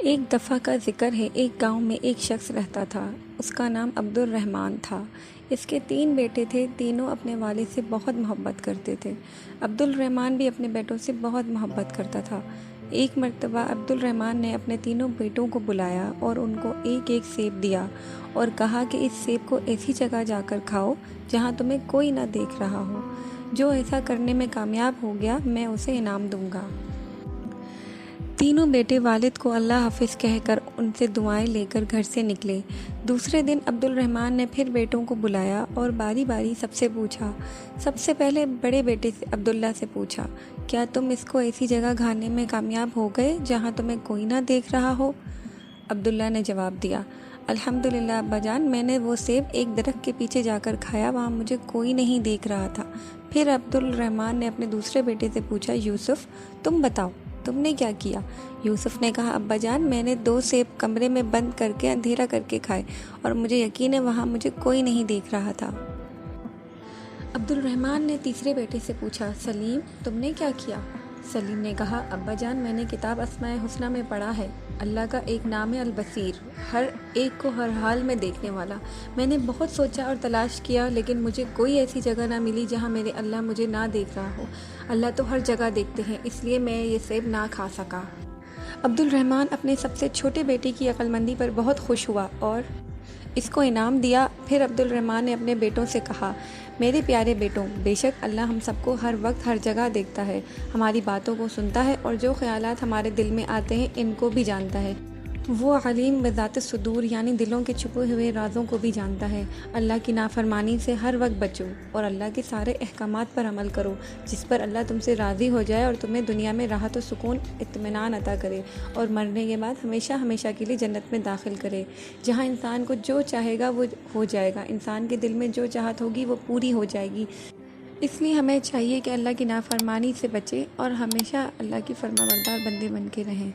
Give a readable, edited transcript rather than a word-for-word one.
ایک دفعہ کا ذکر ہے، ایک گاؤں میں ایک شخص رہتا تھا۔ اس کا نام عبدالرحمن تھا۔ اس کے 3 بیٹے تھے، تینوں اپنے والد سے بہت محبت کرتے تھے۔ عبدالرحمن بھی اپنے بیٹوں سے بہت محبت کرتا تھا۔ ایک مرتبہ عبدالرحمن نے اپنے تینوں بیٹوں کو بلایا اور ان کو ایک ایک سیب دیا اور کہا کہ اس سیب کو ایسی جگہ جا کر کھاؤ جہاں تمہیں کوئی نہ دیکھ رہا ہو۔ جو ایسا کرنے میں کامیاب ہو گیا میں اسے انعام دوں گا۔ تینوں بیٹے والد کو اللہ حافظ کہہ کر ان سے دعائیں لے کر گھر سے نکلے۔ دوسرے دن عبدالرحمن نے پھر بیٹوں کو بلایا اور باری باری سب سے پوچھا۔ سب سے پہلے بڑے بیٹے سے عبداللہ سے پوچھا، کیا تم اس کو ایسی جگہ کھانے میں کامیاب ہو گئے جہاں تمہیں کوئی نہ دیکھ رہا ہو؟ عبداللہ نے جواب دیا، الحمدللہ ابا جان، میں نے وہ سیب ایک درخت کے پیچھے جا کر کھایا، وہاں مجھے کوئی نہیں دیکھ رہا تھا۔ پھر عبدالرحمن نے اپنے دوسرے بیٹے سے پوچھا، یوسف تم بتاؤ تم نے کیا کیا؟ یوسف نے کہا، ابا جان، میں نے 2 سیب کمرے میں بند کر کے اندھیرا کر کے کھائے اور مجھے یقین ہے وہاں مجھے کوئی نہیں دیکھ رہا تھا۔ عبدالرحمن نے تیسرے بیٹے سے پوچھا، سلیم تم نے کیا کیا؟ سلیم نے کہا، ابا جان، میں نے کتاب اسماء الحسنی میں پڑھا ہے، اللہ کا ایک نام ہے البصیر، ہر ایک کو ہر حال میں دیکھنے والا۔ میں نے بہت سوچا اور تلاش کیا لیکن مجھے کوئی ایسی جگہ نہ ملی جہاں میرے اللہ مجھے نہ دیکھ رہا ہو۔ اللہ تو ہر جگہ دیکھتے ہیں، اس لیے میں یہ سیب نہ کھا سکا۔ عبدالرحمن اپنے سب سے چھوٹے بیٹے کی عقل مندی پر بہت خوش ہوا اور اس کو انعام دیا۔ پھر عبدالرحمن نے اپنے بیٹوں سے کہا، میرے پیارے بیٹوں، بے شک اللہ ہم سب کو ہر وقت ہر جگہ دیکھتا ہے، ہماری باتوں کو سنتا ہے اور جو خیالات ہمارے دل میں آتے ہیں ان کو بھی جانتا ہے۔ وہ علیم بذات الصدور یعنی دلوں کے چھپے ہوئے رازوں کو بھی جانتا ہے۔ اللہ کی نافرمانی سے ہر وقت بچو اور اللہ کے سارے احکامات پر عمل کرو جس پر اللہ تم سے راضی ہو جائے اور تمہیں دنیا میں راحت و سکون اطمینان عطا کرے اور مرنے کے بعد ہمیشہ ہمیشہ کے لیے جنت میں داخل کرے، جہاں انسان کو جو چاہے گا وہ ہو جائے گا، انسان کے دل میں جو چاہت ہوگی وہ پوری ہو جائے گی۔ اس لیے ہمیں چاہیے کہ اللہ کی نافرمانی سے بچیں اور ہمیشہ اللہ کی فرمانبردار بندے بن کے رہیں۔